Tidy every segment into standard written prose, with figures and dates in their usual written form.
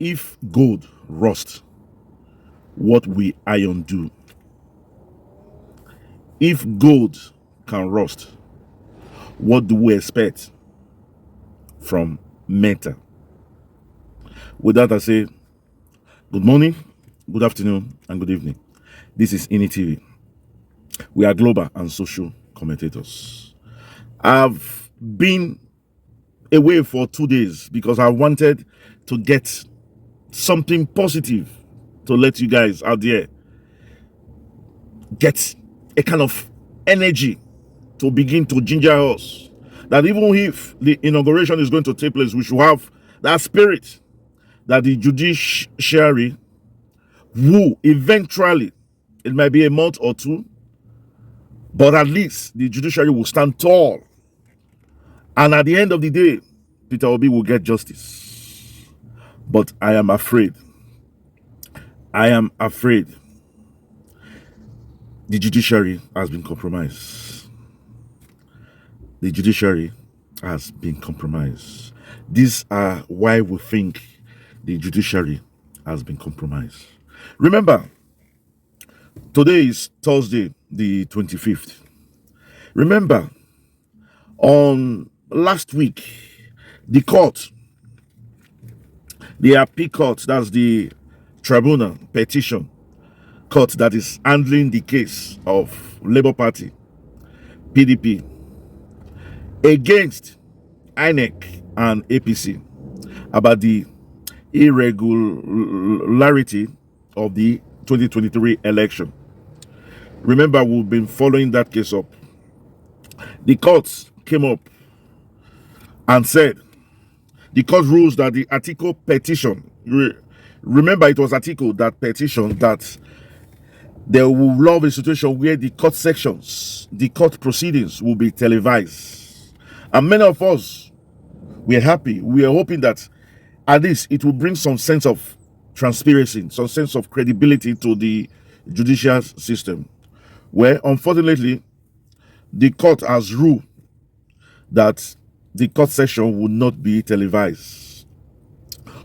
if gold rust, what will iron do? If gold can rust, what do we expect from metal? With that, I say good morning, good afternoon, and good evening. This is INEC. We are global and social commentators. I've been away for 2 days because I wanted to get something positive to let you guys out there get a kind of energy to begin to ginger us. That even if the inauguration is going to take place, we should have that spirit that the judiciary will eventually, it might be a month or two, but at least the judiciary will stand tall. And at the end of the day, Peter Obi will get justice. But I am afraid. The judiciary has been compromised. The judiciary has been compromised. These are why we think the judiciary has been compromised. Remember, today is Thursday, the 25th. Remember, on last week, the court, the appeal court, that's the tribunal petition court that is handling the case of Labour Party, PDP, against INEC and APC about the irregularity of the 2023 election. Remember, we've been following that case up. The court came up and said, the court rules that the article petition, remember it was article that petition that there will love a situation where the court sections, the court proceedings will be televised. And many of us, we're happy. We are hoping that at least it will bring some sense of transparency, some sense of credibility to the judicial system. Where, unfortunately, the court has ruled that the court session will not be televised,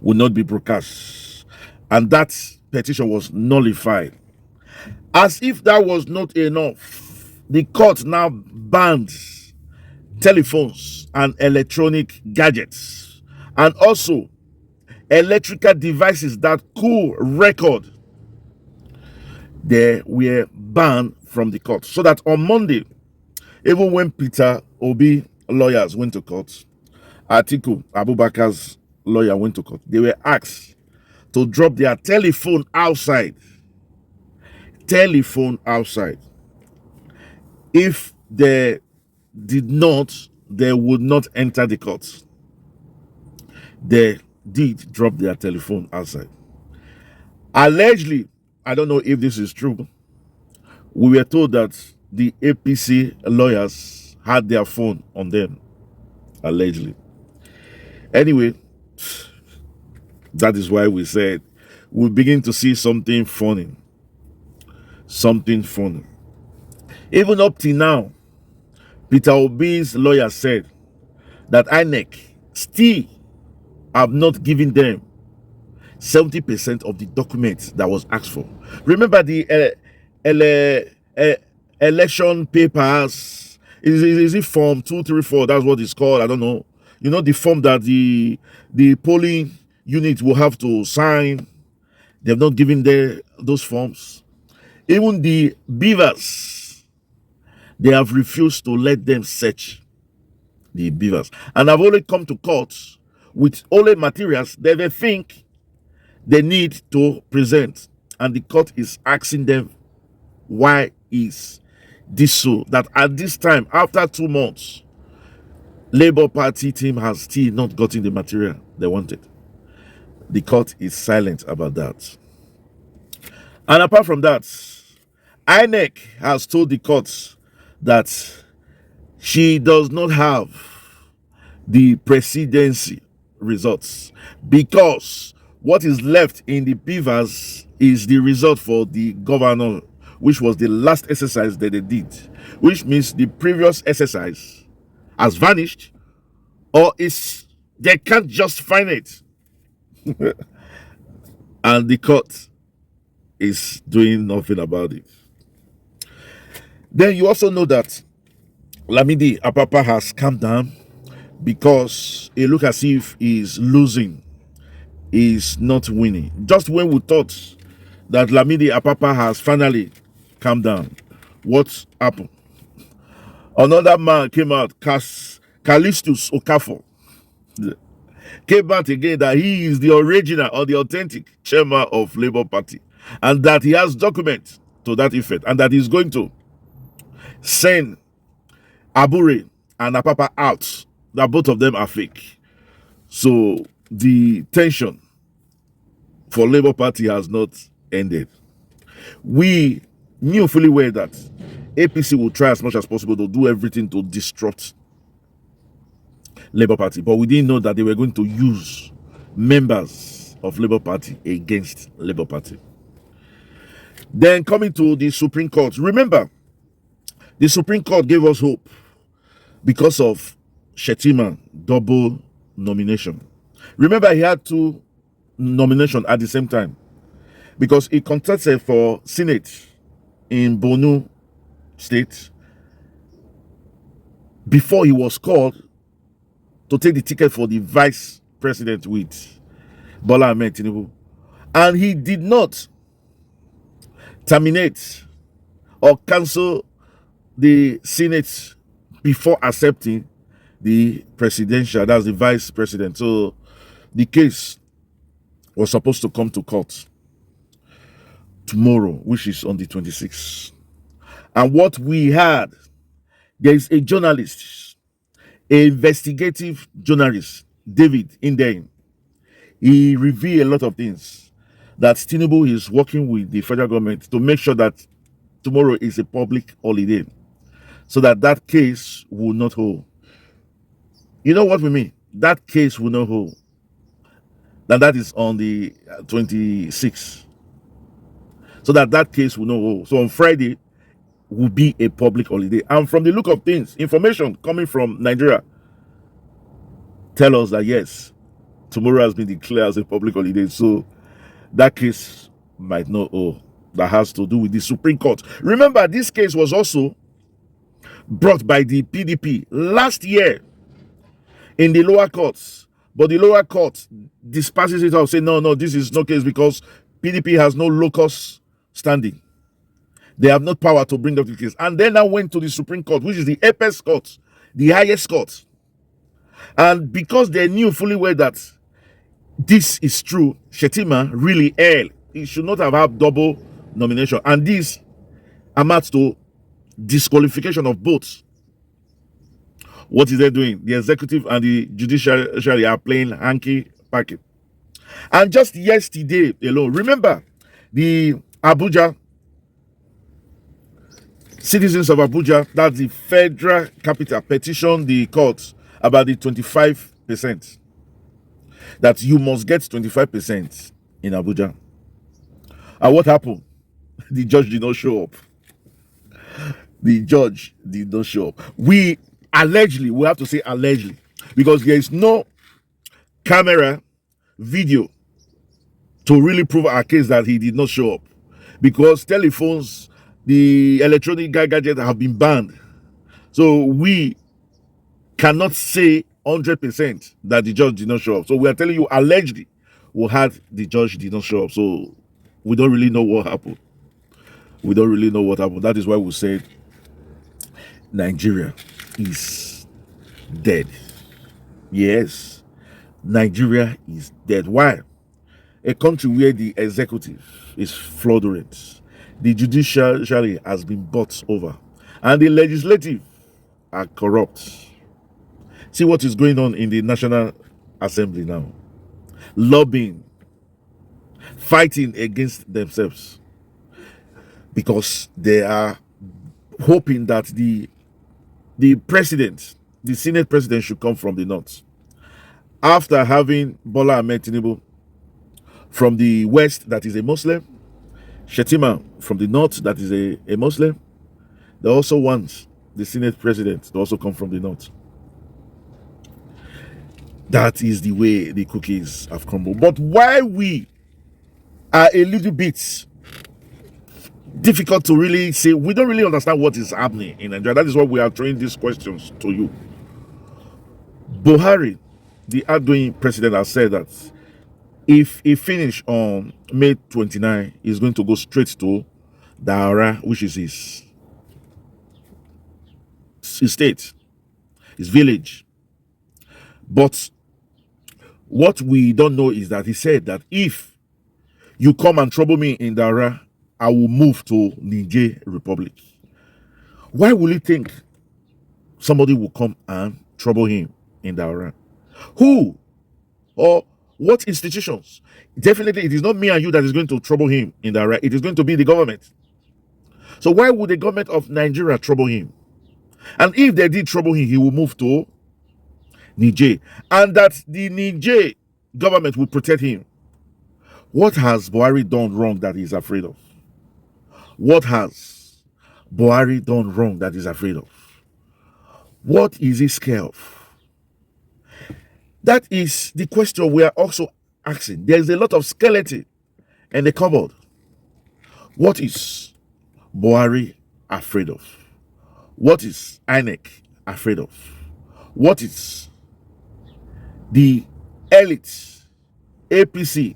will not be broadcast. And that petition was nullified. As if that was not enough, the court now bans telephones and electronic gadgets and also electrical devices that could record. They were banned from the court. So that on Monday, even when Peter Obi lawyers went to court, Atiku Abubakar's lawyer went to court, they were asked to drop their telephone outside. If they did not, they would not enter the court. They did drop their telephone outside. Allegedly, I don't know if this is true, we were told that the APC lawyers had their phone on them, allegedly. Anyway, that is why we said we begin to see something funny. Even up till now, Peter Obi's lawyer said that INEC still have not given them 70% of the documents that was asked for. Remember the election papers, is it form 234? That's what it's called. I don't know. You know, the form that the polling unit will have to sign. They have not given those forms. Even the beavers, they have refused to let them search the beavers. And I've only come to court with only materials that they think they need to present. And the court is asking them, why is this so? That at this time, after 2 months, Labour Party team has still not gotten the material they wanted. The court is silent about that. And apart from that, INEC has told the court that she does not have the presidency results because what is left in the beavers is the result for the governor, which was the last exercise that they did, which means the previous exercise has vanished or they can't just find it. and the court is doing nothing about it. Then you also know that Lamidi Apapa has calmed down because it looks as if he's losing, he's not winning. Just when we thought that Lamidi Apapa has finally calmed down, what happened? Another man came out, Callistus Okafor, came out again that he is the original or the authentic chairman of Labour Party, and that he has documents to that effect, and that he's going to send Abure and Apapa out, that both of them are fake. So the tension for Labour Party has not ended. We knew fully well that APC will try as much as possible to do everything to disrupt Labour Party, but we didn't know that they were going to use members of Labour Party against Labour Party. Then coming to the Supreme Court, remember, the Supreme Court gave us hope because of Shettima double nomination. Remember, he had 2 nominations at the same time because he contested for Senate in Borno State before he was called to take the ticket for the vice president with Bola Tinubu, and he did not terminate or cancel the Senate before accepting the presidential, that's the vice president. So the case was supposed to come to court tomorrow, which is on the 26th. And what we had, there is a journalist, an investigative journalist, David Indane. He revealed a lot of things, that Tinubu is working with the federal government to make sure that tomorrow is a public holiday, so that that case will not hold. You know what we mean? That case will not hold. Now that is on the 26th. So that that case will not hold. So on Friday will be a public holiday. And from the look of things, information coming from Nigeria tell us that yes, tomorrow has been declared as a public holiday. So that case might not hold. That has to do with the Supreme Court. Remember, this case was also brought by the PDP last year in the lower courts, but the lower court disperses it out, say no, this is no case because PDP has no locus standing. They have no power to bring up the case. And then I went to the Supreme Court, which is the apex court, the highest court. And because they knew fully well that this is true, Shettima really erred. He should not have had double nomination. And this amounts to disqualification of both. What is they doing? The executive and the judiciary are playing hanky-panky. And just yesterday alone, remember, the Abuja, citizens of Abuja, that's the federal capital, petitioned the court about the 25%. That you must get 25% in Abuja. And what happened? The judge did not show up. The judge did not show up. We have to say allegedly, because there is no camera video to really prove our case that he did not show up, because telephones, the electronic gadgets have been banned. So we cannot say 100% that the judge did not show up. So we are telling you allegedly we had the judge did not show up. So we don't really know what happened. That is why we said Nigeria is dead. Yes, Nigeria is dead. Why? A country where the executive is fraudulent, the judiciary has been bought over, and the legislative are corrupt. See what is going on in the National Assembly now. Lobbying, fighting against themselves, because they are hoping that the president, the Senate president, should come from the north. After having Bola Tinubu from the west, that is a Muslim, Shettima from the north, that is a Muslim, they also want the Senate president to also come from the north. That is the way the cookies have crumbled. But while we are a little bit difficult to really say. We don't really understand what is happening in Nigeria. That is why we are throwing these questions to you. Buhari, the outgoing president, has said that if he finish on May 29, he's going to go straight to Daura, which is his state, his village. But what we don't know is that he said that if you come and trouble me in Daura, I will move to Niger Republic. Why will he think somebody will come and trouble him in Daura? Who or what institutions? Definitely, it is not me and you that is going to trouble him in Daura. It is going to be the government. So why would the government of Nigeria trouble him? And if they did trouble him, he will move to Niger. And that the Niger government will protect him. What has Buhari done wrong that he's afraid of? What has Buhari done wrong that he's afraid of? What is he scared of? That is the question we are also asking. There's a lot of skeleton in the cupboard. What is Buhari afraid of? What is INEC afraid of? What is the elite APC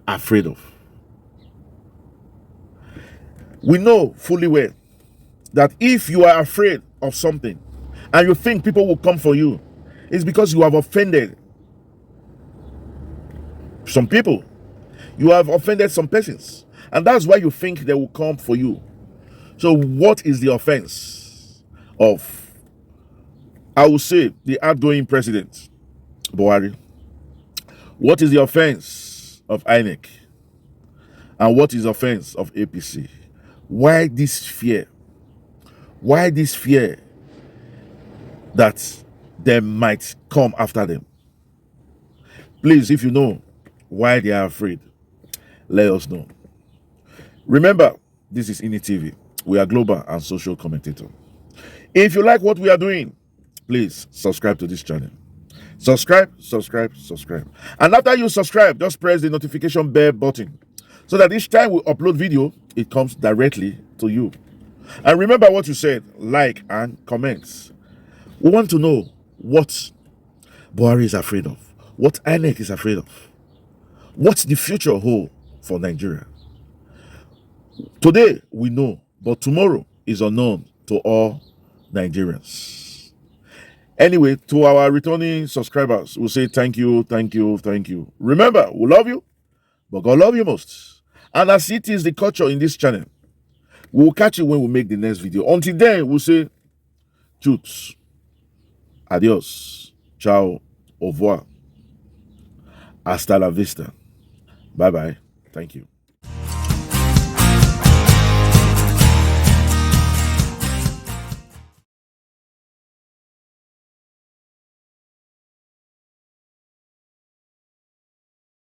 afraid of? We know fully well that if you are afraid of something and you think people will come for you, it's because you have offended some people. You have offended some persons. And that's why you think they will come for you. So what is the offense of, I will say, the outgoing president, Buhari? What is the offense of INEC? And what is the offense of APC? Why this fear? Why this fear that they might come after them? Please, if you know why they are afraid, let us know. Remember, this is INEC TV. We are global and social commentator. If you like what we are doing, please subscribe to this channel. Subscribe. And after you subscribe, just press the notification bell button so that each time we upload video, it comes directly to you. And remember what you said, like and comment. We want to know what Buhari is afraid of, what INEC is afraid of, what's the future hold for Nigeria. Today we know, but tomorrow is unknown to all Nigerians. Anyway, to our returning subscribers, we'll say thank you. Remember, we love you, but God love you most. And as it is the culture in this channel, we will catch you when we make the next video. Until then, we'll say toots, adios, ciao, au revoir, hasta la vista. Bye-bye. Thank you.